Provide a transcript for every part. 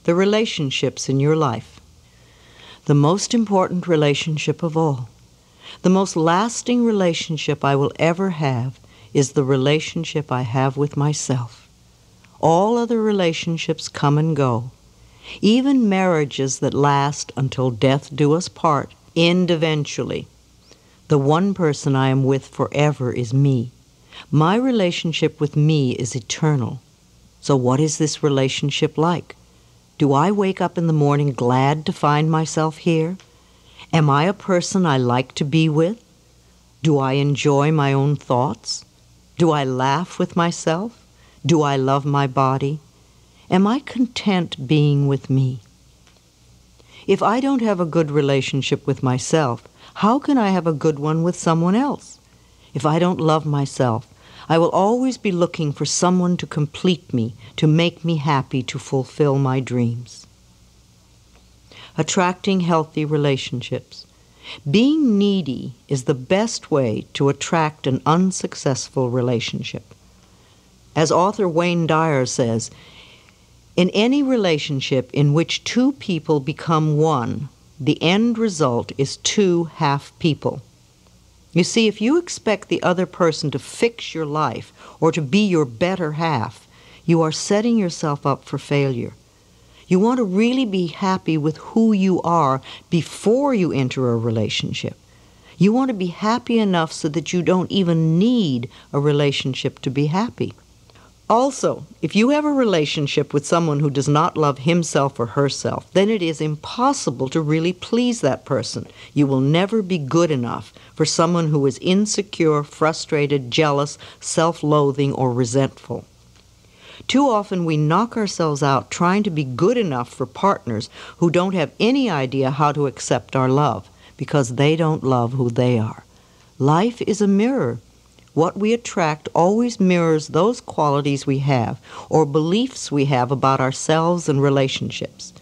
the relationships in your life. The most important relationship of all, the most lasting relationship I will ever have, is the relationship I have with myself. All other relationships come and go. Even marriages that last until death do us part end eventually. The one person I am with forever is me. My relationship with me is eternal. So what is this relationship like? Do I wake up in the morning glad to find myself here? Am I a person I like to be with? Do I enjoy my own thoughts? Do I laugh with myself? Do I love my body? Am I content being with me? If I don't have a good relationship with myself, how can I have a good one with someone else? If I don't love myself, I will always be looking for someone to complete me, to make me happy, to fulfill my dreams. Attracting healthy relationships. Being needy is the best way to attract an unsuccessful relationship. As author Wayne Dyer says, in any relationship in which two people become one, the end result is two half people. You see, if you expect the other person to fix your life or to be your better half, you are setting yourself up for failure. You want to really be happy with who you are before you enter a relationship. You want to be happy enough so that you don't even need a relationship to be happy. Also, if you have a relationship with someone who does not love himself or herself, then it is impossible to really please that person. You will never be good enough for someone who is insecure, frustrated, jealous, self-loathing, or resentful. Too often we knock ourselves out trying to be good enough for partners who don't have any idea how to accept our love because they don't love who they are. Life is a mirror. What we attract always mirrors those qualities we have or beliefs we have about ourselves and relationships.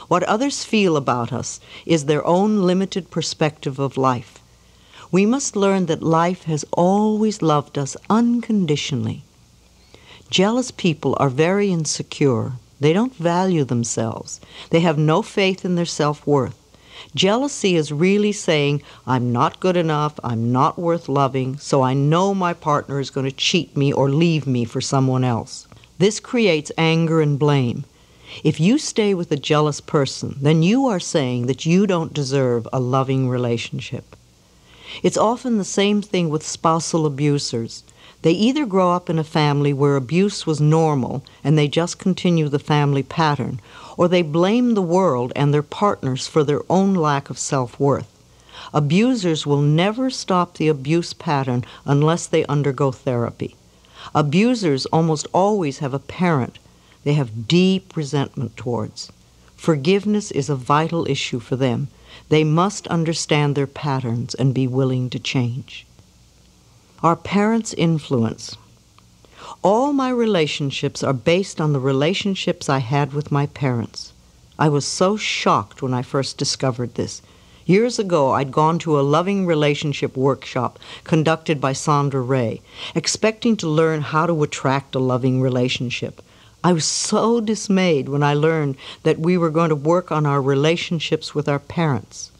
What others feel about us is their own limited perspective of life. We must learn that life has always loved us unconditionally. Jealous people are very insecure. They don't value themselves. They have no faith in their self-worth. Jealousy is really saying, I'm not good enough, I'm not worth loving, so I know my partner is going to cheat me or leave me for someone else. This creates anger and blame. If you stay with a jealous person, then you are saying that you don't deserve a loving relationship. It's often the same thing with spousal abusers. They either grow up in a family where abuse was normal and they just continue the family pattern, or they blame the world and their partners for their own lack of self-worth. Abusers will never stop the abuse pattern unless they undergo therapy. Abusers almost always have a parent they have deep resentment towards. Forgiveness is a vital issue for them. They must understand their patterns and be willing to change. Our parents' influence. All my relationships are based on the relationships I had with my parents. I was so shocked when I first discovered this. Years ago, I'd gone to a loving relationship workshop conducted by Sandra Ray, expecting to learn how to attract a loving relationship. I was so dismayed when I learned that we were going to work on our relationships with our parents.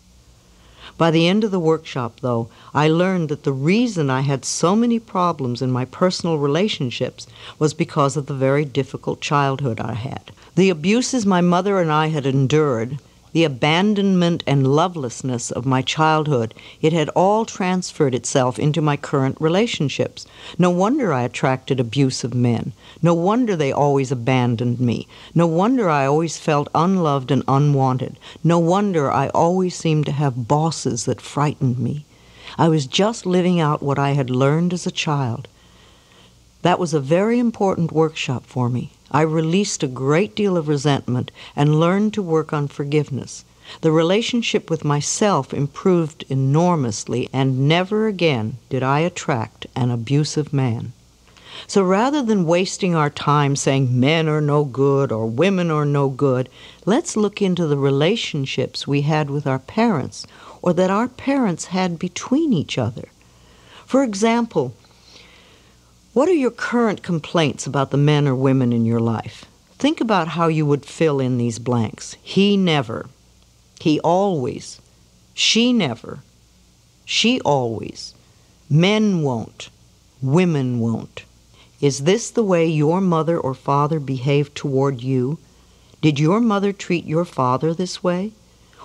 By the end of the workshop, though, I learned that the reason I had so many problems in my personal relationships was because of the very difficult childhood I had. The abuses my mother and I had endured, the abandonment and lovelessness of my childhood, it had all transferred itself into my current relationships. No wonder I attracted abusive men. No wonder they always abandoned me. No wonder I always felt unloved and unwanted. No wonder I always seemed to have bosses that frightened me. I was just living out what I had learned as a child. That was a very important workshop for me. I released a great deal of resentment and learned to work on forgiveness. The relationship with myself improved enormously, and never again did I attract an abusive man. So rather than wasting our time saying men are no good or women are no good, let's look into the relationships we had with our parents or that our parents had between each other. For example, what are your current complaints about the men or women in your life? Think about how you would fill in these blanks. He never. He always. She never. She always. Men won't. Women won't. Is this the way your mother or father behaved toward you? Did your mother treat your father this way?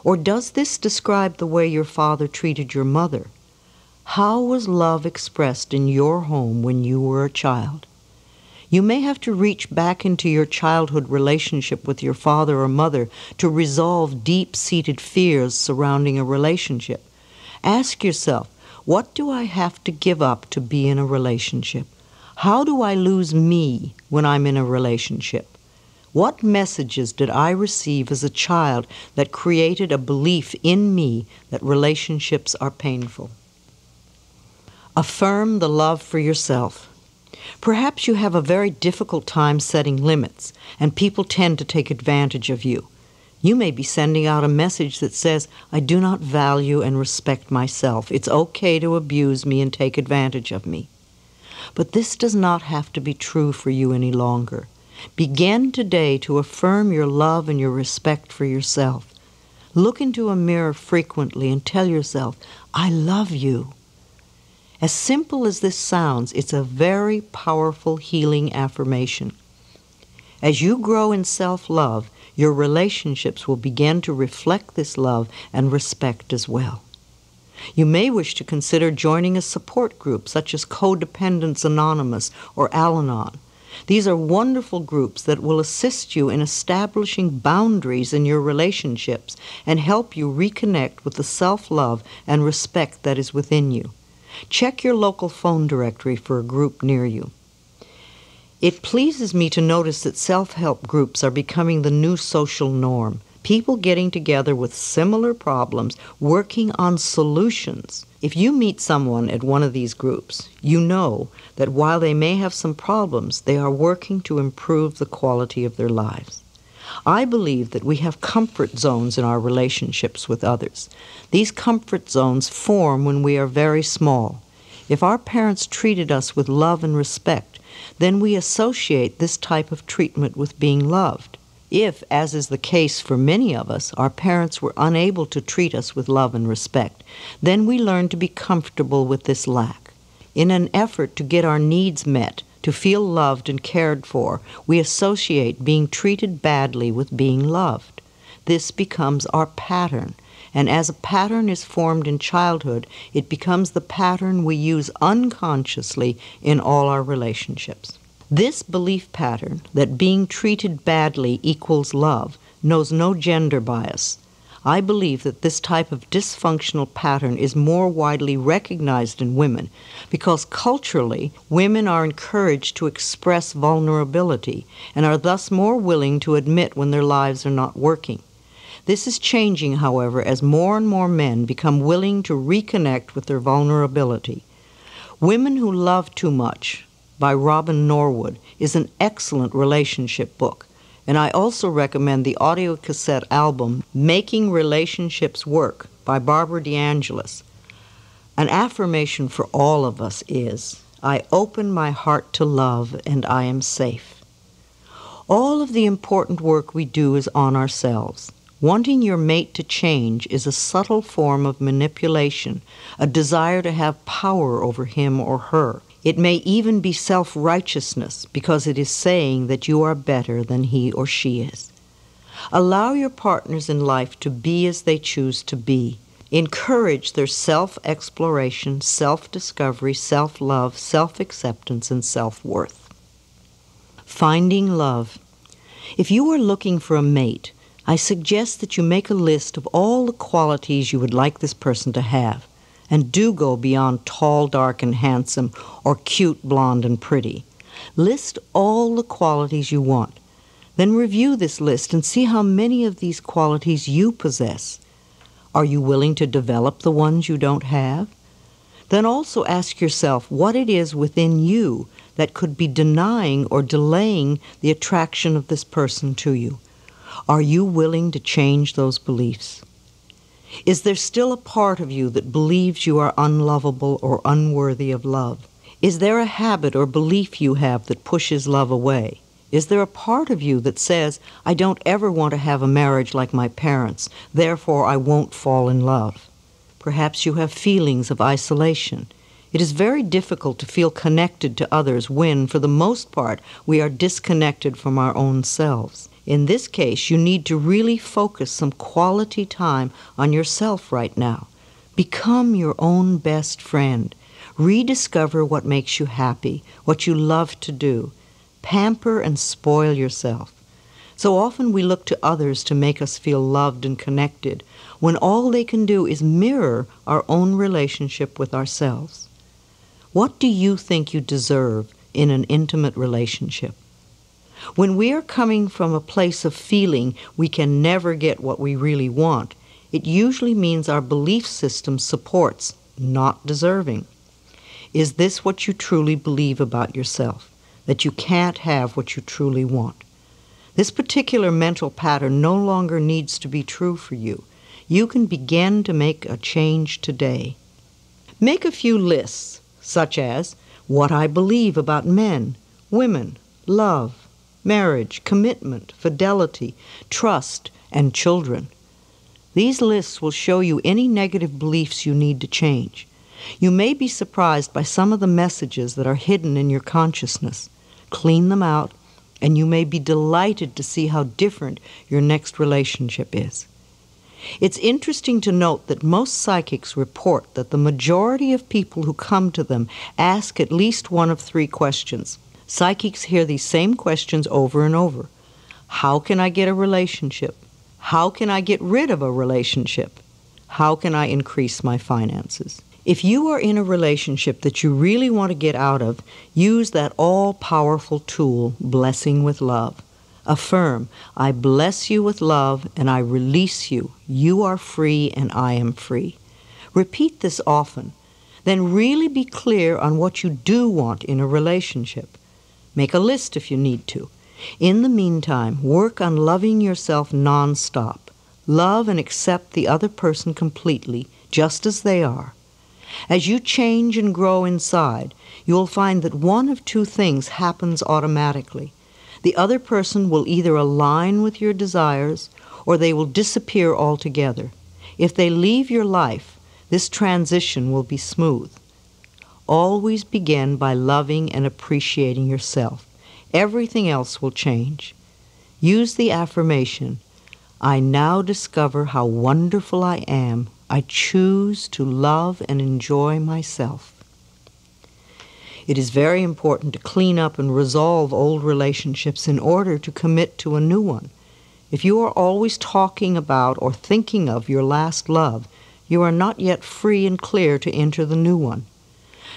Or does this describe the way your father treated your mother? How was love expressed in your home when you were a child? You may have to reach back into your childhood relationship with your father or mother to resolve deep-seated fears surrounding a relationship. Ask yourself, what do I have to give up to be in a relationship? How do I lose me when I'm in a relationship? What messages did I receive as a child that created a belief in me that relationships are painful? Affirm the love for yourself. Perhaps you have a very difficult time setting limits, and people tend to take advantage of you. You may be sending out a message that says, I do not value and respect myself. It's okay to abuse me and take advantage of me. But this does not have to be true for you any longer. Begin today to affirm your love and your respect for yourself. Look into a mirror frequently and tell yourself, I love you. As simple as this sounds, it's a very powerful healing affirmation. As you grow in self-love, your relationships will begin to reflect this love and respect as well. You may wish to consider joining a support group such as Codependence Anonymous or Al-Anon. These are wonderful groups that will assist you in establishing boundaries in your relationships and help you reconnect with the self-love and respect that is within you. Check your local phone directory for a group near you. It pleases me to notice that self-help groups are becoming the new social norm. People getting together with similar problems, working on solutions. If you meet someone at one of these groups, you know that while they may have some problems, they are working to improve the quality of their lives. I believe that we have comfort zones in our relationships with others. These comfort zones form when we are very small. If our parents treated us with love and respect, then we associate this type of treatment with being loved. If, as is the case for many of us, our parents were unable to treat us with love and respect, then we learn to be comfortable with this lack. In an effort to get our needs met, to feel loved and cared for, we associate being treated badly with being loved. This becomes our pattern, and as a pattern is formed in childhood, it becomes the pattern we use unconsciously in all our relationships. This belief pattern that being treated badly equals love knows no gender bias. I believe that this type of dysfunctional pattern is more widely recognized in women because culturally, women are encouraged to express vulnerability and are thus more willing to admit when their lives are not working. This is changing, however, as more and more men become willing to reconnect with their vulnerability. Women Who Love Too Much by Robin Norwood is an excellent relationship book. And I also recommend the audio cassette album, Making Relationships Work by Barbara DeAngelis. An affirmation for all of us is, I open my heart to love and I am safe. All of the important work we do is on ourselves. Wanting your mate to change is a subtle form of manipulation, a desire to have power over him or her. It may even be self-righteousness because it is saying that you are better than he or she is. Allow your partners in life to be as they choose to be. Encourage their self-exploration, self-discovery, self-love, self-acceptance, and self-worth. Finding love. If you are looking for a mate, I suggest that you make a list of all the qualities you would like this person to have. And do go beyond tall, dark, and handsome, or cute, blonde, and pretty. List all the qualities you want. Then review this list and see how many of these qualities you possess. Are you willing to develop the ones you don't have? Then also ask yourself what it is within you that could be denying or delaying the attraction of this person to you. Are you willing to change those beliefs? Is there still a part of you that believes you are unlovable or unworthy of love? Is there a habit or belief you have that pushes love away? Is there a part of you that says, I don't ever want to have a marriage like my parents, therefore I won't fall in love? Perhaps you have feelings of isolation. It is very difficult to feel connected to others when, for the most part, we are disconnected from our own selves. In this case, you need to really focus some quality time on yourself right now. Become your own best friend. Rediscover what makes you happy, what you love to do. Pamper and spoil yourself. So often we look to others to make us feel loved and connected, when all they can do is mirror our own relationship with ourselves. What do you think you deserve in an intimate relationship? When we are coming from a place of feeling we can never get what we really want, it usually means our belief system supports not deserving. Is this what you truly believe about yourself? That you can't have what you truly want? This particular mental pattern no longer needs to be true for you. You can begin to make a change today. Make a few lists, such as what I believe about men, women, love, marriage, commitment, fidelity, trust, and children. These lists will show you any negative beliefs you need to change. You may be surprised by some of the messages that are hidden in your consciousness. Clean them out, and you may be delighted to see how different your next relationship is. It's interesting to note that most psychics report that the majority of people who come to them ask at least one of three questions. Psychics hear these same questions over and over. How can I get a relationship? How can I get rid of a relationship? How can I increase my finances? If you are in a relationship that you really want to get out of, use that all-powerful tool, blessing with love. Affirm, I bless you with love and I release you. You are free and I am free. Repeat this often. Then really be clear on what you do want in a relationship. Make a list if you need to. In the meantime, work on loving yourself non-stop. Love and accept the other person completely, just as they are. As you change and grow inside, you will find that one of two things happens automatically. The other person will either align with your desires or they will disappear altogether. If they leave your life, this transition will be smooth. Always begin by loving and appreciating yourself. Everything else will change. Use the affirmation, I now discover how wonderful I am. I choose to love and enjoy myself. It is very important to clean up and resolve old relationships in order to commit to a new one. If you are always talking about or thinking of your last love, you are not yet free and clear to enter the new one.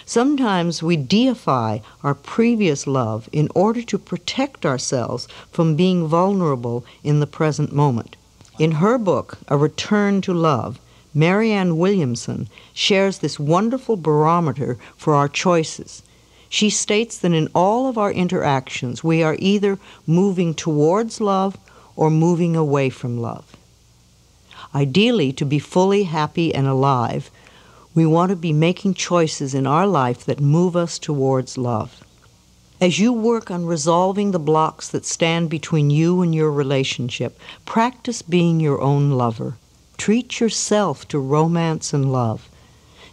Sometimes we deify our previous love in order to protect ourselves from being vulnerable in the present moment. In her book, A Return to Love, Marianne Williamson shares this wonderful barometer for our choices. She states that in all of our interactions, we are either moving towards love or moving away from love. Ideally, to be fully happy and alive, we want to be making choices in our life that move us towards love. As you work on resolving the blocks that stand between you and your relationship, practice being your own lover. Treat yourself to romance and love.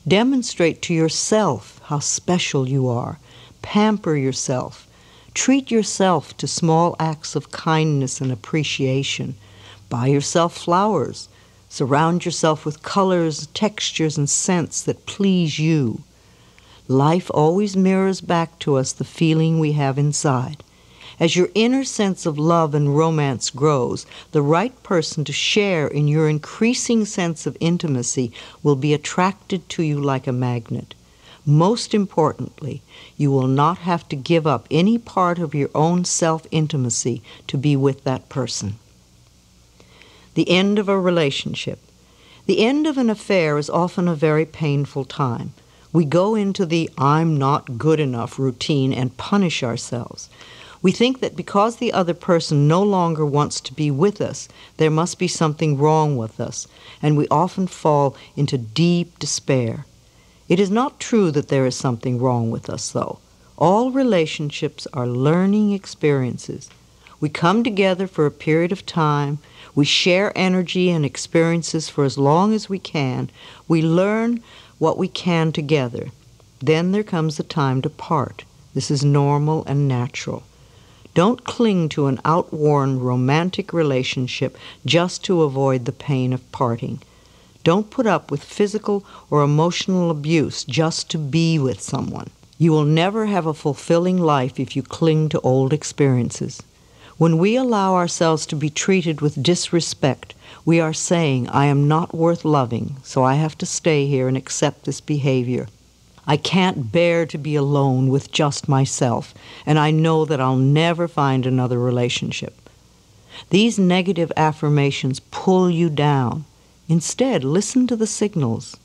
Demonstrate to yourself how special you are. Pamper yourself. Treat yourself to small acts of kindness and appreciation. Buy yourself flowers. Surround yourself with colors, textures, and scents that please you. Life always mirrors back to us the feeling we have inside. As your inner sense of love and romance grows, the right person to share in your increasing sense of intimacy will be attracted to you like a magnet. Most importantly, you will not have to give up any part of your own self-intimacy to be with that person. The end of a relationship. The end of an affair is often a very painful time. We go into the I'm not good enough routine and punish ourselves. We think that because the other person no longer wants to be with us, there must be something wrong with us, and we often fall into deep despair. It is not true that there is something wrong with us, though. All relationships are learning experiences. We come together for a period of time. We share energy and experiences for as long as we can. We learn what we can together. Then there comes the time to part. This is normal and natural. Don't cling to an outworn romantic relationship just to avoid the pain of parting. Don't put up with physical or emotional abuse just to be with someone. You will never have a fulfilling life if you cling to old experiences. When we allow ourselves to be treated with disrespect, we are saying, I am not worth loving, so I have to stay here and accept this behavior. I can't bear to be alone with just myself, and I know that I'll never find another relationship. These negative affirmations pull you down. Instead, listen to the signals.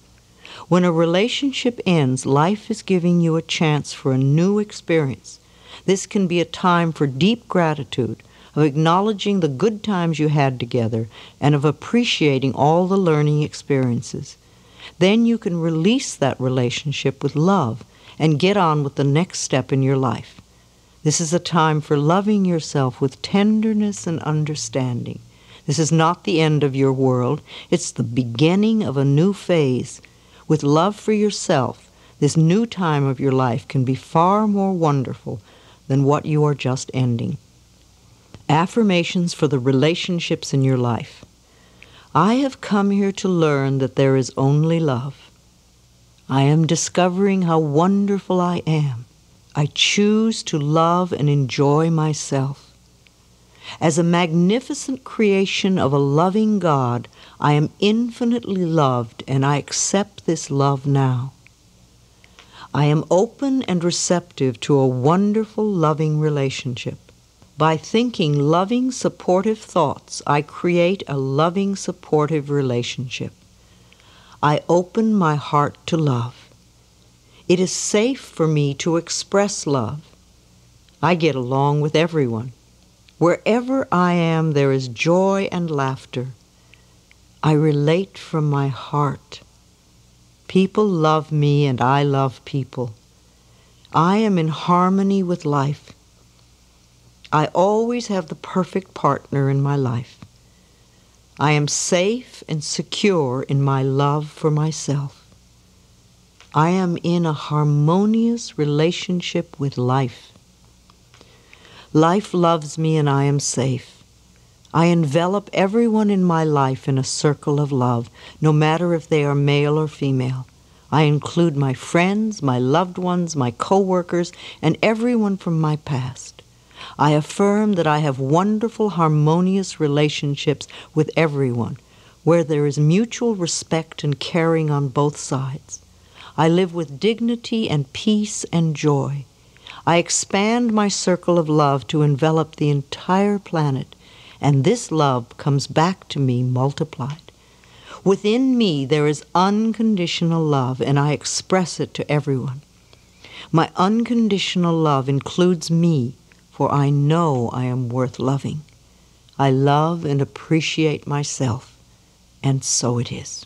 When a relationship ends, life is giving you a chance for a new experience. This can be a time for deep gratitude, of acknowledging the good times you had together, and of appreciating all the learning experiences. Then you can release that relationship with love and get on with the next step in your life. This is a time for loving yourself with tenderness and understanding. This is not the end of your world. It's the beginning of a new phase. With love for yourself, this new time of your life can be far more wonderful than what you are just ending. Affirmations for the relationships in your life. I have come here to learn that there is only love. I am discovering how wonderful I am. I choose to love and enjoy myself. As a magnificent creation of a loving God, I am infinitely loved, and I accept this love now. I am open and receptive to a wonderful, loving relationship. By thinking loving, supportive thoughts, I create a loving, supportive relationship. I open my heart to love. It is safe for me to express love. I get along with everyone. Wherever I am, there is joy and laughter. I relate from my heart. People love me and I love people. I am in harmony with life. I always have the perfect partner in my life. I am safe and secure in my love for myself. I am in a harmonious relationship with life. Life loves me and I am safe. I envelop everyone in my life in a circle of love, no matter if they are male or female. I include my friends, my loved ones, my co-workers, and everyone from my past. I affirm that I have wonderful, harmonious relationships with everyone, where there is mutual respect and caring on both sides. I live with dignity and peace and joy. I expand my circle of love to envelop the entire planet, and this love comes back to me multiplied. Within me there is unconditional love, and I express it to everyone. My unconditional love includes me, for I know I am worth loving. I love and appreciate myself, and so it is.